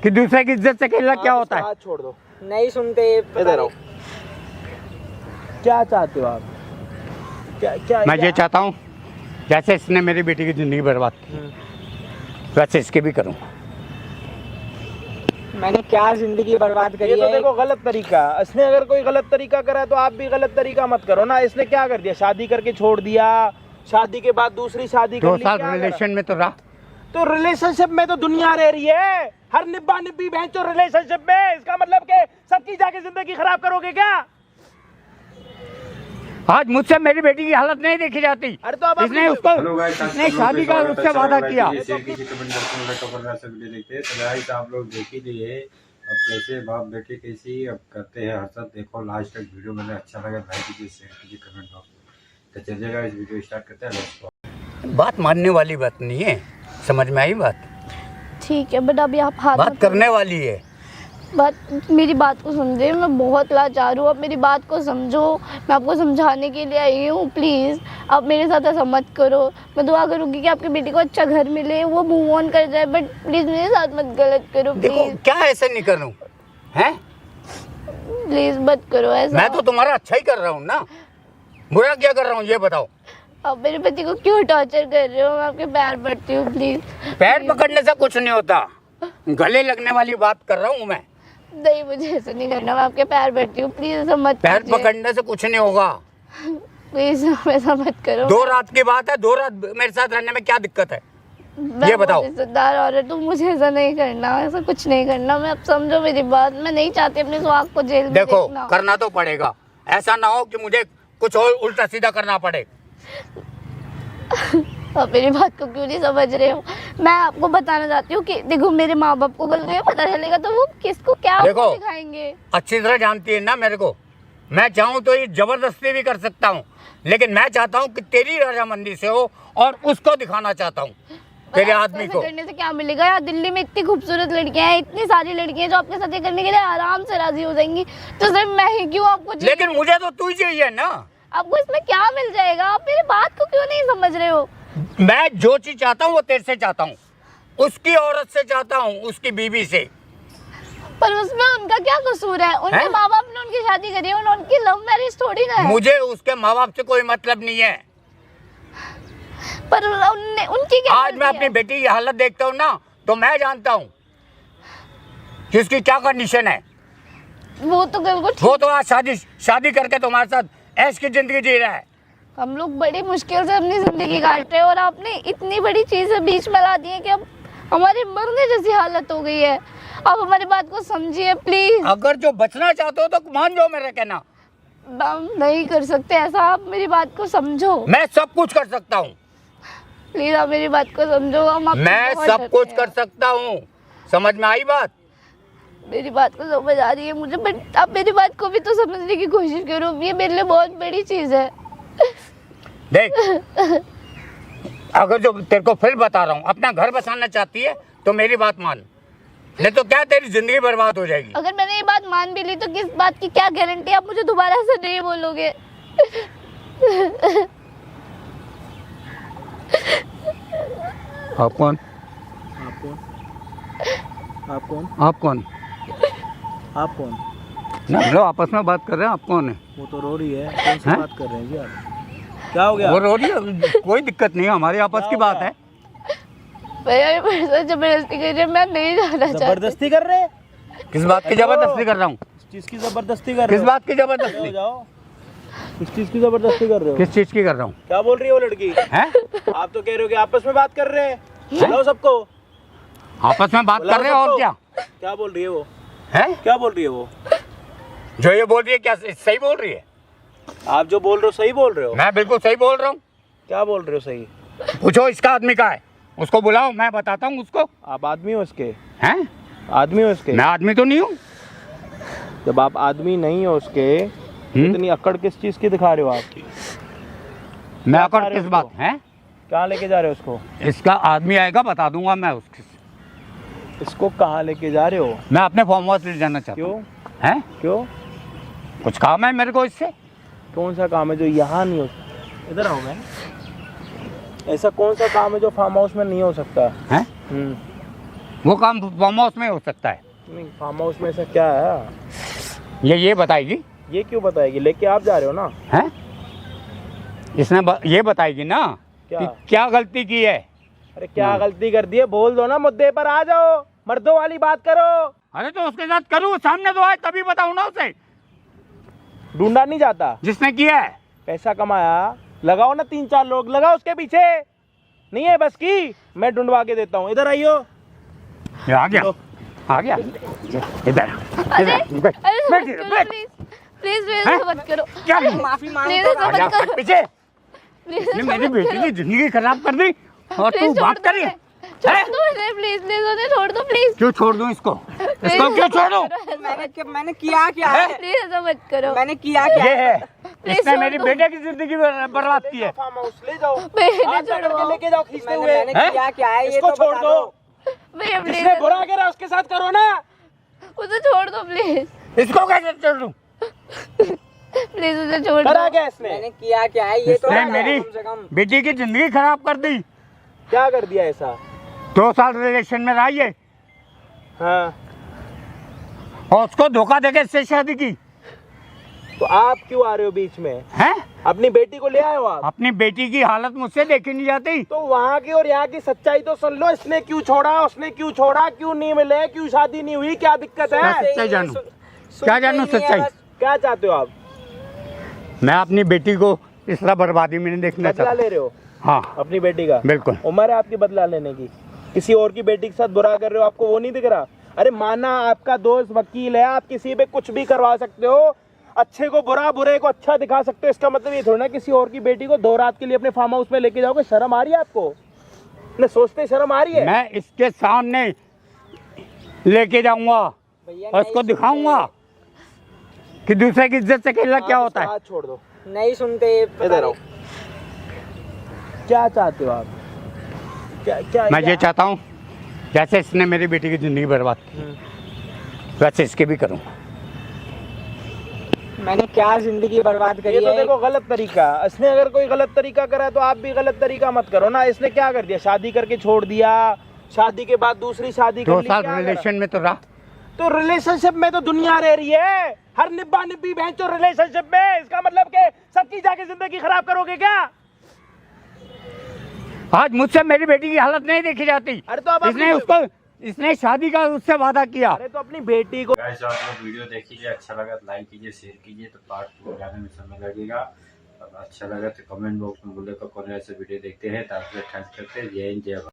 कि दूसरे की इज्जत से खेलना क्या होता है। हाथ छोड़ दो। नहीं सुनते। इधर आओ। क्या चाहते हो आप? क्या मैं ये चाहता हूँ जैसे इसने मेरी बेटी की जिंदगी बर्बाद की वैसे इसकी भी करूँ। मैंने क्या जिंदगी बर्बाद करी ये तो है। देखो गलत तरीका। इसने अगर कोई गलत तरीका करा है तो आप भी गलत तरीका मत करो ना। इसने क्या कर दिया? शादी करके छोड़ दिया, शादी के बाद दूसरी शादी कर 2 ली। साल क्या करा? रिलेशन में तो रहा। तो रिलेशनशिप में तो दुनिया रह रही है, हर निब्बा निब्बी बहन चो रिलेशनशिप में। इसका मतलब कि सबकी जाके जिंदगी खराब करोगे क्या? आज मुझसे मेरी बेटी की हालत नहीं देखी जाती। अरे तो अब इसने उसको इसने शादी का उससे वादा किया। आप लोग देख ही लिए अब कैसे बाप बेटे कैसी अब करते हैं हर देखो लास्ट तक वीडियो मैंने अच्छा लगा लाइक कीजिए शेयर कीजिए कमेंट बॉक्स में। तो चलिएगा इस वीडियो स्टार्ट करते हैं। बात मानने वाली बात नहीं है, समझ में आई बात? ठीक है बट अभी आप हाथ बात करने वाली है। मेरी बात को समझे, मैं बहुत लाचार हूँ, आप मेरी बात को समझो। मैं आपको समझाने के लिए आई हूँ, प्लीज़ आप मेरे साथ ऐसा मत करो। मैं दुआ करूँगी कि आपकी बेटी को अच्छा घर मिले, वो मूव ऑन कर जाए, बट प्लीज़ मेरे साथ मत गलत करो। देखो क्या ऐसे नहीं करूँ हैं? प्लीज़ मत करो ऐसा। मैं तो तुम्हारा अच्छा ही कर रहा हूँ ना, बुरा क्या कर रहा हूँ ये बताओ। आप मेरे पति को क्यों टॉर्चर कर रहे हो? मैं आपके पैर पड़ती हूँ प्लीज़। पैर पकड़ने से कुछ नहीं होता, गले लगने वाली बात कर रहा हूँ मैं। नहीं मुझे ऐसा नहीं करना, मैं आपके पैर बैठती हूँ, प्लीज ऐसा मत पैर कीजिए। पकड़ने से कुछ नहीं होगा। प्लीज ऐसा मत करो। 2 रात की बात है, 2 रात मेरे साथ रहने में क्या दिक्कत है ये बताओ। इज्जतदार औरत हूँ, मुझे ऐसा नहीं करना, ऐसा कुछ नहीं करना। मैं अब समझो मेरी बात, मैं नहीं चाहती अपने सुहाग को जेल में देखो देखना। करना तो पड़ेगा, ऐसा ना हो कि मुझे कुछ और उल्टा सीधा करना पड़े। आप मेरी बात को क्यों नहीं समझ रहे हो? मैं आपको बताना चाहती हूँ कि देखो मेरे माँ बाप को कल पता चलेगा तो वो किसको क्या देखो दिखाएंगे। अच्छी तरह जानती है ना मेरे को, मैं चाहूँ तो ये जबरदस्ती भी कर सकता हूँ, लेकिन मैं चाहता हूँ कि तेरी रजामंदी से हो और उसको दिखाना चाहता हूँ तेरे आदमी को। करने से क्या मिलेगा? यार दिल्ली में इतनी खूबसूरत लड़कियां हैं, इतनी सारी लड़कियां जो आपके साथ ये करने के लिए आराम से राजी हो जाएंगी, तो सिर्फ मैं ही क्यों आपको? लेकिन मुझे तो तू ही चाहिए ना। आपको इसमें क्या मिल जाएगा? आप मेरी बात को क्यों नहीं समझ रहे हो? मैं जो चीज चाहता हूँ वो तेरे से चाहता हूँ, उसकी औरत से चाहता हूँ, उसकी बीवी से। पर उसमें उनका क्या कसूर है? उनके माँ बाप ने उनकी शादी करी है, उनकी लव मैरिज थोड़ी ना है। मुझे उसके माँ बाप से कोई मतलब नहीं है। पर उनकी क्या? आज मैं अपनी बेटी की हालत देखता हूँ ना तो मैं जानता हूँ कि उसकी क्या कंडीशन है। वो तो बिल्कुल वो तो आज शादी करके तुम्हारे साथ ऐश की जिंदगी जी रहा है। हम लोग बड़ी मुश्किल से अपनी जिंदगी काट रहे हैं और आपने इतनी बड़ी चीजें बीच में ला दी है कि अब हमारी मरने जैसी हालत हो गई है। आप हमारी बात को समझिए प्लीज। अगर जो बचना चाहते हो तो मान जाओ मेरा कहना। हम नहीं कर सकते ऐसा, आप मेरी बात को समझो। मैं सब कुछ कर सकता हूँ, प्लीज आप मेरी बात को समझो। मैं सब कुछ कर सकता हूँ, समझ में आई बात? मेरी बात को समझ आ रही है मुझे, बट आप मेरी बात को भी तो समझने की कोशिश करो। ये मेरे लिए बहुत बड़ी चीज है। देख अगर जो तेरे को फिर बता रहा हूँ अपना घर बसाना चाहती है तो मेरी बात मान, नहीं तो क्या तेरी जिंदगी बर्बाद हो जाएगी। अगर मैंने ये बात मान भी ली तो किस बात की क्या गारंटी आप मुझे दोबारा से नहीं बोलोगे? आप कौन? आप कौन? आप कौन? आप कौन? आप कौन? ना हम लोग आपस में बात कर रहे हैं, आप कौन है? वो तो रो रही है, कौन सी बात कर रहे हैं जी आप? क्या हो गया? वो रो रही है, कोई दिक्कत नहीं है, हमारी आपस की बात है। भैया मेरे साथ जबरदस्ती कर रहे हैं, मैं नहीं जाना चाहती। जबरदस्ती कर रहे हैं? किस बात की जबरदस्ती कर रहा हूँ? किस चीज की जबरदस्ती कर रहे किस हो? बात की जबरदस्ती? जाओ। किस चीज की जबरदस्ती कर रहे हो? किस चीज की कर रहा हूँ? क्या बोल रही है वो लड़की? हैं? आप तो कह रहे हो कि आपस में बात कर रहे हैं। बुलाओ सबको। आपस में बात कर रहे हैं और क्या? क्या बोल रही है वो? हैं? क्या बोल रही है वो? जो ये बोल रही है क्या सही बोल रही है? आप जो बोल रहे हो सही बोल रहे हो? मैं बिल्कुल सही बोल रहा हूँ। क्या बोल रहे हो सही? पूछो इसका आदमी का है, उसको बुलाओ, मैं बताता हूँ उसको। आप आदमी हो उसके? हैं? आदमी हो उसके? मैं आदमी तो नहीं हूँ। जब आप आदमी नहीं हो उसके, इतनी अकड़ किस चीज की दिखा रहे हो आप? मैं अकड़ क्या किस बात है? कहाँ लेके जा रहे हो उसको? इसका आदमी आएगा बता दूंगा मैं उसके। इसको कहाँ लेके जा रहे हो? मैं अपने फार्म हाउस ले जाना चाहता हूँ। क्यों? हैं? क्यों? कुछ काम है मेरे को इससे। कौन सा काम है जो यहाँ नहीं हो? इधर आओ। मैं ऐसा कौन सा काम है जो फार्म हाउस में नहीं हो सकता? हैं? वो काम फार्म हाउस में हो सकता है। नहीं, फार्म हाउस में ऐसा क्या है? ये बताएगी। ये क्यों बताएगी? लेके आप जा रहे हो ना? हैं? ये बताएगी ना क्या? कि क्या गलती की है। अरे क्या गलती कर दी है? बोल दो ना, मुद्दे पर आ जाओ, मर्दों वाली बात करो। अरे तो उसके साथ करूँ, सामने तो आए तभी बताऊँ ना उसे। ढूंढा नहीं जाता? जिसने किया है। पैसा कमाया, लगाओ ना 3-4 लोग, लगाओ उसके पीछे। नहीं है बस की, मैं ढूंढवा के देता हूँ। इधर आइयो। ये आ गया, आ गया। इधर अरे बैठ, अरे बैठ, मत करो, बैठ। प्लीज प्लीज प्लीज हैं? ऐसा मत करो। क्या? माफी मांगो प्लीज तो ऐसा आजा, मत करो। पीछे। प्लीज इसने मेरी बेटी की जिंदगी खराब कर दी और तू बात कर रही है। छोड़ दो उन्हें, प्लीज प्लीज उन्हें छोड़ दो प्लीज। क्यों छोड़ दूं इसको? इसको क्यों छोड़ दूं? मैंने किया क्या है? प्लीज ऐसा मत करो। मैंने किया क्या ये है, प्लीज इसने छोड़ मेरी दो। बेटे की जिंदगी बर्बाद की है। फार्म हाउस ले जाओ, बेटे हाथ पकड़ के छोड़ो लेके जाओ खींचते हुए। मैंने हैं? किया क्या है? ये इसको तो छोड़ बता दो। भैया प्लीज जिसने बुरा करा उसके साथ करो ना। उसे छोड़ दो प्लीज। इसको कैसे छोड़ दूं? प्लीज उसे छोड़ करा दो। क्या इसने? मैंने किया क्या है? ये तो इसने बता मेरी कम से कम। बेटी की जिंदगी खराब कर दी। क्या कर दिया ऐसा? 2 साल रिलेशन में रही है हाँ, और उसको धोखा देके इससे शादी की तो आप क्यों आ रहे हो बीच में? है। अपनी बेटी को ले आए हो आप? अपनी बेटी की हालत मुझसे देखी नहीं जाती। तो वहाँ की और यहाँ की सच्चाई तो सुन लो। इसने क्यों छोड़ा, उसने क्यों छोड़ा, क्यों नहीं मिले, क्यों शादी नहीं हुई, क्या दिक्कत क्या है? सच्चाई जानूं? सुनते क्या ही जानूं नहीं है सच्चाई? बस। क्या चाहते हो आप? मैं अपनी बेटी को इस तरह बर्बादी में नहीं देखना बदला चाहता। ले रहे हो हाँ अपनी बेटी का? बिल्कुल। उम्र है आपकी बदला लेने की। किसी और की बेटी के साथ बुरा कर रहे हो, आपको वो नहीं दिख रहा? अरे माना आपका दोस्त वकील है, आप किसी पे कुछ भी करवा सकते हो, अच्छे को बुरा, बुरे को अच्छा दिखा सकते हो। इसका मतलब ये थोड़ा ना किसी और की बेटी को 2 रात के लिए अपने फार्म हाउस में लेके जाओगे। शर्म आ रही है आपको? न सोचते शर्म आ रही है? मैं इसके सामने लेके जाऊंगा भैया और इसको नहीं दिखाऊंगा कि दूसरे की इज्जत से खेलना क्या आप होता उसका है। हाथ छोड़ दो। नहीं सुनते। पता इधर आओ। नहीं। क्या चाहते हो आप? क्या क्या मैं ये चाहता हूँ जैसे इसने मेरी बेटी की जिंदगी बर्बाद की वैसे इसके भी करूँ। मैंने क्या जिंदगी बर्बाद ये करी तो है? देखो गलत तरीका। इसने अगर कोई गलत तरीका करा है तो आप भी गलत तरीका मत करो ना। इसने क्या कर दिया? शादी करके छोड़ दिया, शादी के बाद दूसरी शादी कर 2 ली, साल क्या करा? रिलेशन में तो रहा। तो रिलेशनशिप में तो दुनिया रह रही है, हर निब्बा निब्बी बहन तो रिलेशनशिप में। इसका मतलब कि सबकी जाके जिंदगी खराब करोगे क्या? आज मुझसे मेरी बेटी की हालत नहीं देखी जाती। अरे तो अब इसने शादी का उससे वादा किया। अरे तो अपनी बेटी को गाइस, आप लोग वीडियो देखिए, अच्छा लगा तो लाइक कीजिए, शेयर कीजिए। तो पार्ट 2 जाने में समय लगेगा। अब अच्छा लगा तो कमेंट बॉक्स में बोले को कौन ऐसे वीडियो देखते हैं, ताकि करते हैं। जय हिंद, जय भारत।